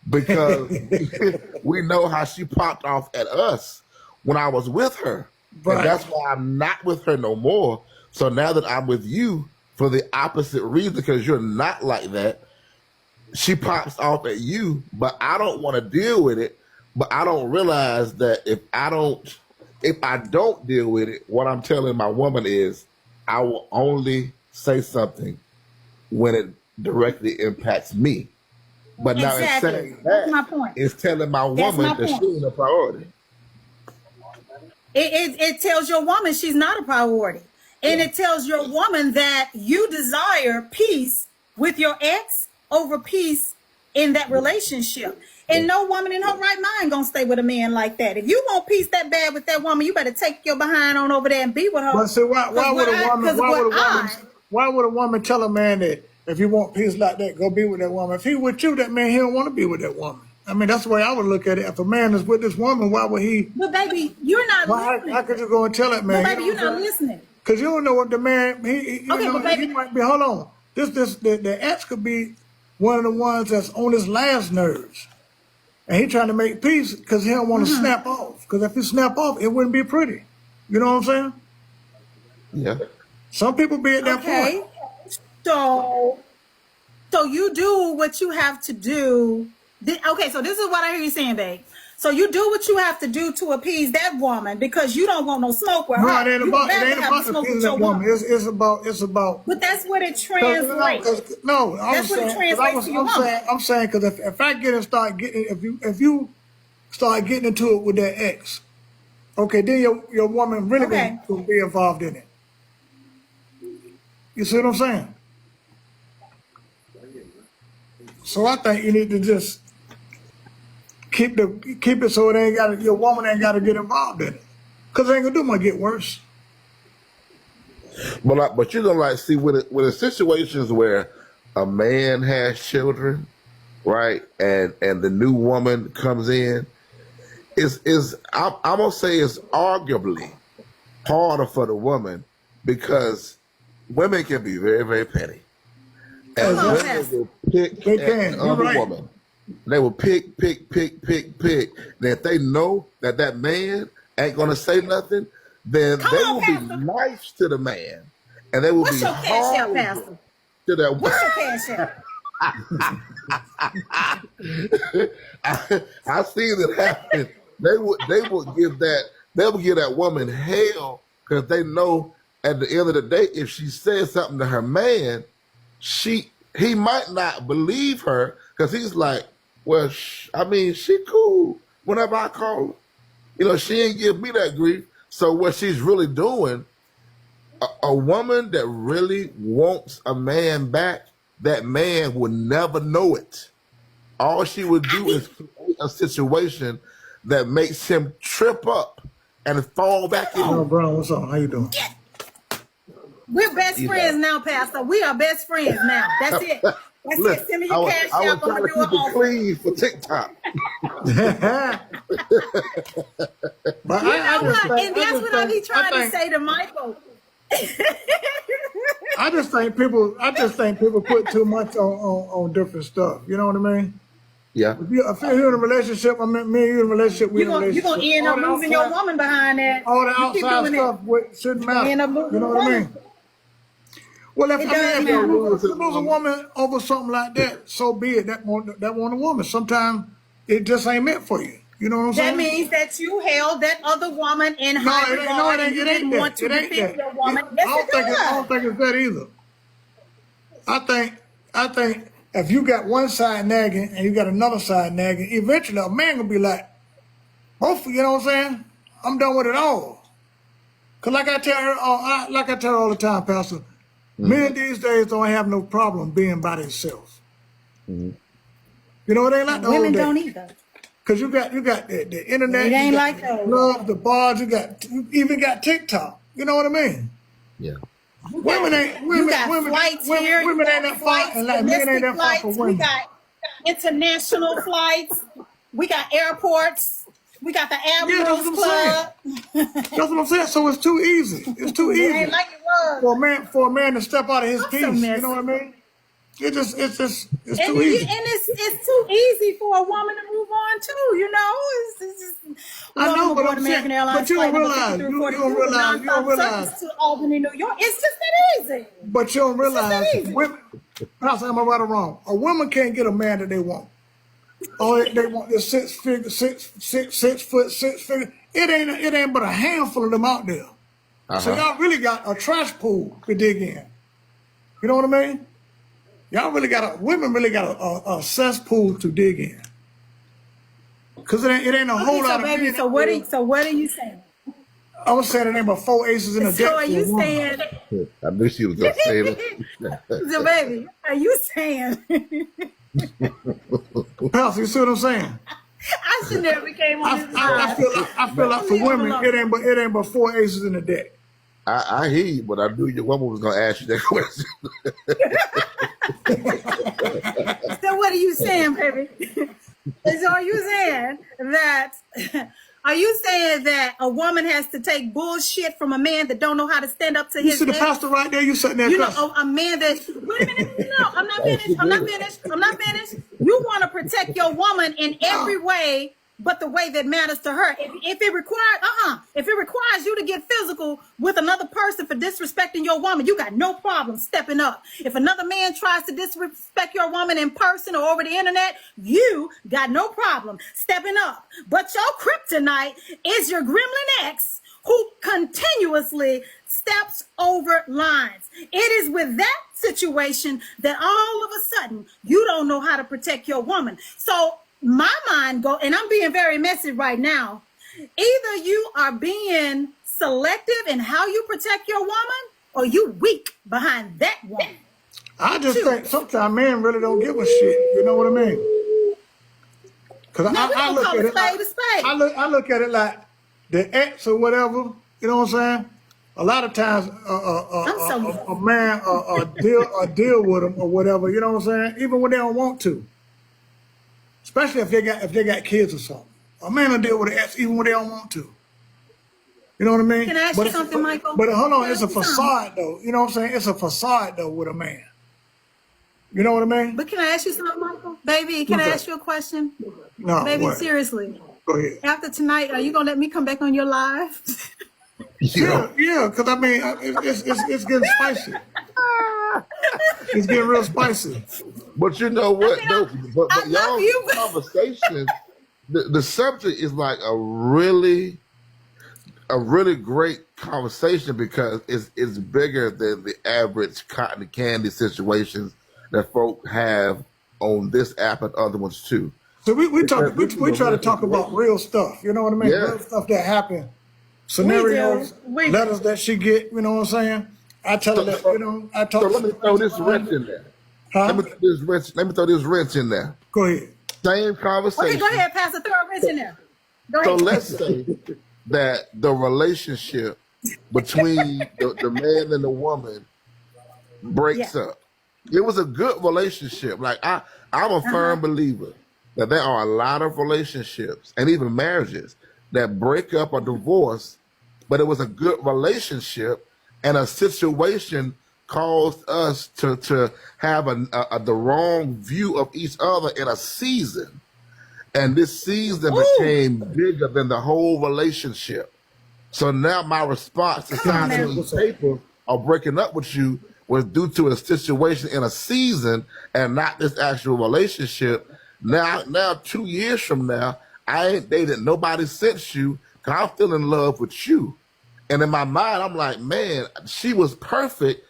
because we know how she popped off at us when I was with her. Right. And that's why I'm not with her no more. So now that I'm with you for the opposite reason, because you're not like that, she pops off at you, but I don't want to deal with it. But I don't realize that if I don't deal with it, what I'm telling my woman is I will only say something when it directly impacts me. But now it's saying That's my that point. it's telling my That's woman my that point. she ain't a priority. It tells your woman she's not a priority. And it tells your woman that you desire peace with your ex over peace in that relationship. And no woman in her right mind gonna stay with a man like that. If you want peace that bad with that woman, you better take your behind on over there and be with her. But see, why would a woman tell a man that if you want peace like that, go be with that woman? If he with you, that man, he don't want to be with that woman. I mean, that's the way I would look at it. If a man is with this woman, why would he? But baby, you're not listening. How could you go and tell that man? But baby, you're not listening. Because you don't know what the man, he might be, hold on. The ex could be one of the ones that's on his last nerves. And he trying to make peace because he don't want to snap off. Because if he snap off, it wouldn't be pretty. You know what I'm saying? Yeah. Some people be at that point. So you do what you have to do. Okay, so this is what I hear you saying, babe. So you do what you have to do to appease that woman because you don't want no smoke with her. No, it ain't about appeasing that woman. It's about. But that's what it translates. No, that's what it translates to your woman. I'm saying because if I if you start getting into it with that ex, okay, then your woman really going to be involved in it. You see what I'm saying? So I think you need to just keep it so your woman ain't got to get involved in it, because it ain't gonna do much get worse. But you're gonna see with the situations where a man has children, right, and the new woman comes in, I'm gonna say it's arguably harder for the woman because women can be very, very petty. And women will pick the other woman. They will pick. And if they know that man ain't gonna say nothing, then they will be nice to the man, and they will be horrible to that woman. What's your cash out? I seen it happen. They would give that woman hell because they know at the end of the day, if she says something to her man, he might not believe her because he's like, well, she cool whenever I call her. She ain't give me that grief. So what she's really doing, a woman that really wants a man back, that man would never know it. All she would do is create a situation that makes him trip up and fall back in. Oh, bro, what's up? How you doing? We're best friends now, Pastor. We are best friends now. That's it. That's it. Send me your cash out. I was trying to keep it clean for TikTok. But and that's what I be trying to say to Michael. I just think people put too much on different stuff. You know what I mean? Yeah. If you're in a relationship, me and you in a relationship, you're gonna end up losing your woman behind that. All the outside stuff shouldn't matter. You know what I mean? Well, if you lose a woman over something like that, so be it. That one a woman. Sometimes it just ain't meant for you. You know what I'm saying? That means that you held that other woman in high regard and you didn't want to defend your woman. I don't think it's that either. I think if you got one side nagging and you got another side nagging, eventually a man gonna be like, both, you know what I'm saying? I'm done with it all. Cause like I tell her all the time, Pastor, men these days don't have no problem being by themselves. You know, it ain't like the women don't either. Cause you got the internet, it ain't like those. Love, the bars, you even got TikTok. You know what I mean? Yeah. Women ain't that far, and like men ain't that far for women. We got international flights. We got airports. We got the Admirals Club. That's what I'm saying. So it's too easy. It's too easy. It ain't like it was. For a man to step out of his piece. You know what I mean? It's And too easy. it's too easy for a woman to move on too, you know. It's just, I well, know, I'm but aboard I'm American saying, Airlines but you flight don't number realize, you 5342 don't realize, you don't nonstop realize, service to Albany, New York. It's just that easy. but you don't It's just realize, that easy. women, Pastor, am I right or wrong? A woman can't get a man that they want. Oh, they want this 6 foot 6 figure. It ain't but a handful of them out there. So y'all really got a trash pool to dig in. You know what I mean? Women really got a cesspool to dig in. Cause it ain't a whole lot of baby, men. so what are you saying? I was saying it ain't but 4 aces in a deck. So are you saying I knew she was gonna say that. so baby, are you saying Pastor, you see what I'm saying? I should never came on this I live. feel like for Leave it women, alone. it ain't but 4 aces in the deck. I hear you, but I knew your woman was gonna ask you that question. So what are you saying, baby? So are you saying that a woman has to take bullshit from a man that don't know how to stand up to You his see the ex? pastor right there? You sitting there You know, cussing. a man that, wait a minute, no, I'm not finished. I'm not finished. You want to protect your woman in every way but the way that matters to her. If it requires you to get physical with another person for disrespecting your woman, you got no problem stepping up. If another man tries to disrespect your woman in person or over the internet, you got no problem stepping up. But your kryptonite is your gremlin ex who continuously steps over lines. It is with that situation that all of a sudden you don't know how to protect your woman. So my mind and I'm being very messy right now. Either you are being selective in how you protect your woman, or you weak behind that woman. I just think sometimes men really don't give a shit. You know what I mean? Because No, we I don't look call at a it like spade a spade. I look at it like the ex or whatever. You know what I'm saying? A lot of times, a man deal with them or whatever. You know what I'm saying? Even when they don't want to, especially if they got kids or something. A man will deal with an ex even when they don't want to. You know what I mean? Can I ask you something, Michael? But hold on, Can I it's a ask you facade though. You know what I'm saying? It's a facade though with a man. You know what I mean? But can I ask you something, Michael? Baby, can I ask you a question? No, Baby, what? seriously. Go ahead. After tonight, are you gonna let me come back on your live? Yeah, because I mean, it's getting spicy. It's getting real spicy. But you know what? I No, but love y'all you. conversation, the subject is like a really great conversation because it's bigger than the average cotton candy situations that folk have on this app and other ones too. So we try Because this is a to real talk about situation. real stuff. You know what I mean? Yeah. Real stuff that happened. We Scenarios, do. letters that she get. You know what I'm saying? I tell her that. You know, I talk. So let me throw this wrench in there. Let me throw this wrench in there. Go ahead. Same Okay, conversation. go ahead, Pastor. Throw a wrench in there. Go So ahead. let's say that the relationship between the man and the woman breaks up. It was a good relationship. Like I'm a firm believer that there are a lot of relationships and even marriages that break up or divorce, but it was a good relationship and a situation caused us to have the wrong view of each other in a season. And this season became bigger than the whole relationship. So now my response to signing these papers or breaking up with you was due to a situation in a season and not this actual relationship. Now 2 years from now, I ain't dated nobody since you because I'm still in love with you. And in my mind, I'm like, man, she was perfect